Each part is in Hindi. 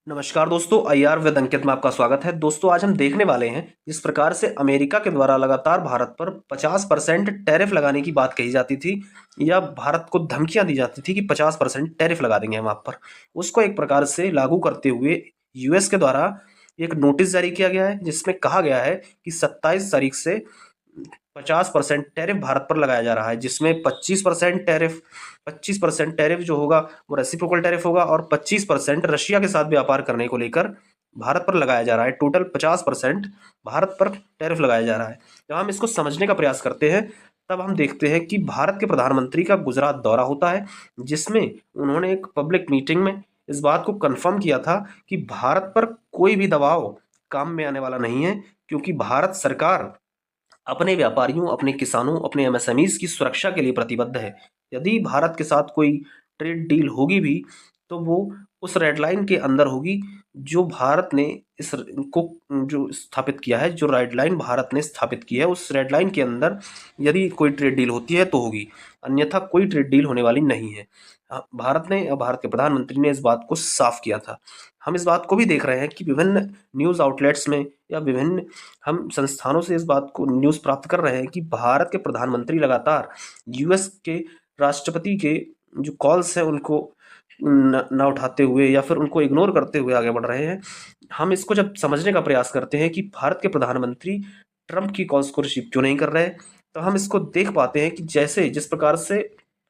नमस्कार दोस्तों, आईआर विद अंकित में आपका स्वागत है। दोस्तों, आज हम देखने वाले हैं जिस प्रकार से अमेरिका के द्वारा लगातार भारत पर 50% टैरिफ लगाने की बात कही जाती थी या भारत को धमकियां दी जाती थी कि 50% टैरिफ लगा देंगे हम आप पर। उसको एक प्रकार से लागू करते हुए यूएस के द्वारा एक नोटिस जारी किया गया है जिसमें कहा गया है कि 27 तारीख से 50% टैरिफ भारत पर लगाया जा रहा है, जिसमें 25% टैरिफ जो होगा वो रेसिप्रोकल टैरिफ होगा और 25% रशिया के साथ व्यापार करने को लेकर भारत पर लगाया जा रहा है। टोटल 50% भारत पर टैरिफ लगाया जा रहा है। जब हम इसको समझने का प्रयास करते हैं तब हम देखते हैं कि भारत के प्रधानमंत्री का गुजरात दौरा होता है, जिसमें उन्होंने एक पब्लिक मीटिंग में इस बात को कन्फर्म किया था कि भारत पर कोई भी दबाव काम में आने वाला नहीं है, क्योंकि भारत सरकार अपने व्यापारियों, अपने किसानों, अपने एमएसएमईज की सुरक्षा के लिए प्रतिबद्ध है। यदि भारत के साथ कोई ट्रेड डील होगी भी तो वो उस रेड लाइन के अंदर होगी जो भारत ने इस को जो स्थापित किया है, जो रेड लाइन भारत ने स्थापित की है उस रेड लाइन के अंदर यदि कोई ट्रेड डील होती है तो होगी, अन्यथा कोई ट्रेड डील होने वाली नहीं है। भारत के प्रधानमंत्री ने इस बात को साफ किया था। हम इस बात को भी देख रहे हैं कि विभिन्न न्यूज़ आउटलेट्स में या विभिन्न हम संस्थानों से इस बात को न्यूज़ प्राप्त कर रहे हैं कि भारत के प्रधानमंत्री लगातार यूएस के राष्ट्रपति के जो कॉल्स हैं उनको न उठाते हुए या फिर उनको इग्नोर करते हुए आगे बढ़ रहे हैं। हम इसको जब समझने का प्रयास करते हैं कि भारत के प्रधानमंत्री ट्रंप की कॉल्स को रिसीव क्यों नहीं कर रहे, तो हम इसको देख पाते हैं कि जैसे जिस प्रकार से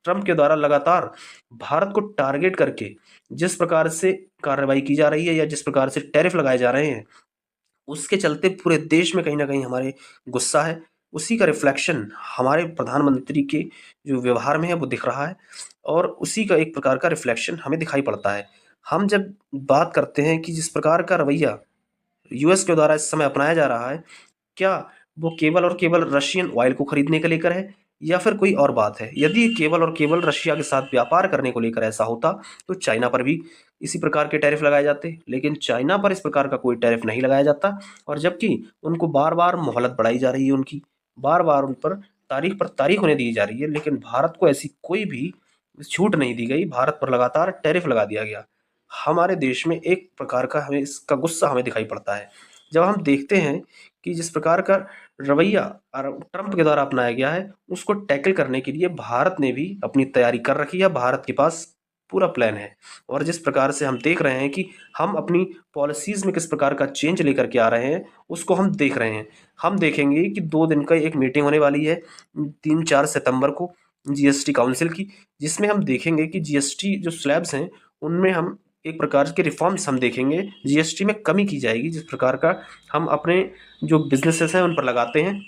ट्रंप के द्वारा लगातार भारत को टारगेट करके जिस प्रकार से कार्रवाई की जा रही है या जिस प्रकार से टैरिफ लगाए जा रहे हैं, उसके चलते पूरे देश में कहीं न कहीं हमारे गुस्सा है। उसी का रिफ्लेक्शन हमारे प्रधानमंत्री के जो व्यवहार में है वो दिख रहा है और उसी का एक प्रकार का रिफ्लेक्शन हमें दिखाई पड़ता है। हम जब बात करते हैं कि जिस प्रकार का रवैया यूएस के द्वारा इस समय अपनाया जा रहा है, क्या वो केवल और केवल रशियन ऑयल को खरीदने को लेकर है या फिर कोई और बात है? यदि केवल और केवल रशिया के साथ व्यापार करने को लेकर ऐसा होता तो चाइना पर भी इसी प्रकार के टैरिफ लगाए जाते, लेकिन चाइना पर इस प्रकार का कोई टैरिफ नहीं लगाया जाता और जबकि उनको बार-बार मोहलत बढ़ाई जा रही है उनकी, बार-बार उन पर तारीख उन्हें दी जा रही है, लेकिन भारत को ऐसी कोई भी छूट नहीं दी गई, भारत पर लगातार टैरिफ लगा दिया गया। हमारे देश में एक प्रकार का हमें इसका गुस्सा हमें दिखाई पड़ता है। जब हम देखते हैं कि जिस प्रकार का रवैया ट्रंप के द्वारा अपनाया गया है, उसको टैकल करने के लिए भारत ने भी अपनी तैयारी कर रखी है, भारत के पास पूरा प्लान है। और जिस प्रकार से हम देख रहे हैं कि हम अपनी पॉलिसीज़ में किस प्रकार का चेंज लेकर के आ रहे हैं, उसको हम देख रहे हैं। हम देखेंगे कि 2 दिन का एक मीटिंग होने वाली है 3-4 सितंबर को जीएसटी काउंसिल की, जिसमें हम देखेंगे कि जीएसटी जो स्लैब्स हैं, उनमें हम एक प्रकार के रिफॉर्म्स हम देखेंगे, जीएसटी में कमी की जाएगी जिस प्रकार का हम अपने जो बिज़नेसेस हैं उन पर लगाते हैं,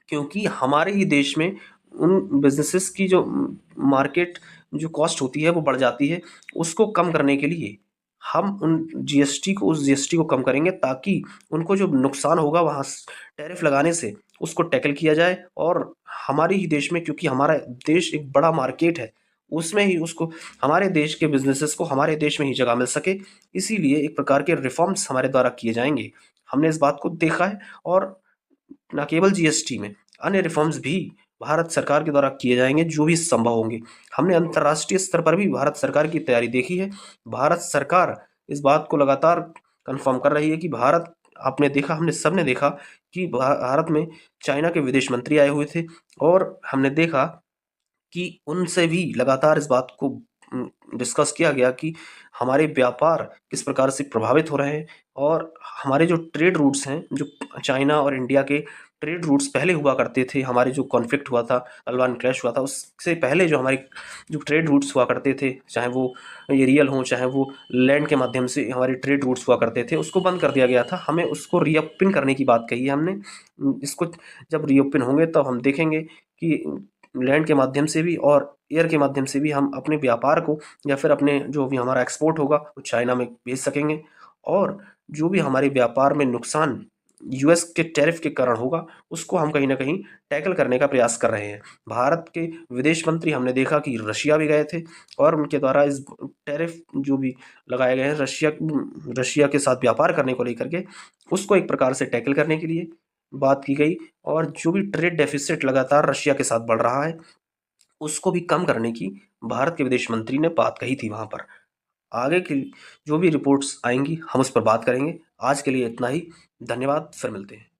क्योंकि हमारे ही देश में उन बिज़नेसेस की जो मार्केट जो कॉस्ट होती है वो बढ़ जाती है। उसको कम करने के लिए हम उस जीएसटी को कम करेंगे ताकि उनको जो नुकसान होगा वहाँ टैरिफ लगाने से उसको टैकल किया जाए और हमारे ही देश में, क्योंकि हमारा देश एक बड़ा मार्केट है, उसमें ही उसको हमारे देश के बिज़नेसेस को हमारे देश में ही जगह मिल सके। इसीलिए एक प्रकार के रिफॉर्म्स हमारे द्वारा किए जाएँगे। हमने इस बात को देखा है और ना केवल जीएसटी में, अन्य रिफॉर्म्स भी भारत सरकार के द्वारा किए जाएँगे जो भी संभव होंगे। हमने अंतर्राष्ट्रीय स्तर पर भी भारत सरकार की तैयारी देखी है। भारत सरकार इस बात को लगातार कन्फर्म कर रही है कि भारत आपने देखा, हमने सबने देखा कि भारत में चाइना के विदेश मंत्री आए हुए थे और हमने देखा कि उनसे भी लगातार इस बात को डिस्कस किया गया कि हमारे व्यापार किस प्रकार से प्रभावित हो रहे हैं और हमारे जो ट्रेड रूट्स हैं, जो चाइना और इंडिया के ट्रेड रूट्स पहले हुआ करते थे, हमारे जो कॉन्फ्लिक्ट हुआ था, गलवान क्लैश हुआ था, उससे पहले जो हमारे जो ट्रेड रूट्स हुआ करते थे, चाहे वो एरियल हों, चाहे वो लैंड के माध्यम से हमारे ट्रेड रूट्स हुआ करते थे, उसको बंद कर दिया गया था। हमें उसको रीओपन करने की बात कही है हमने। इसको जब रीओपन होंगे तब हम देखेंगे कि लैंड के माध्यम से भी और एयर के माध्यम से भी हम अपने व्यापार को या फिर अपने जो भी हमारा एक्सपोर्ट होगा वो चाइना में भेज सकेंगे और जो भी हमारे व्यापार में नुकसान यूएस के टैरिफ के कारण होगा उसको हम कहीं न कहीं टैकल करने का प्रयास कर रहे हैं। भारत के विदेश मंत्री हमने देखा कि रशिया भी गए थे और उनके द्वारा इस टैरिफ जो भी लगाए गए हैं रशिया के साथ व्यापार करने को लेकर के, उसको एक प्रकार से टैकल करने के लिए बात की गई और जो भी ट्रेड डेफ़िसिट लगातार रशिया के साथ बढ़ रहा है, उसको भी कम करने की भारत के विदेश मंत्री ने बात कही थी वहाँ पर। आगे की जो भी रिपोर्ट्स आएंगी हम उस पर बात करेंगे। आज के लिए इतना ही। धन्यवाद, फिर मिलते हैं।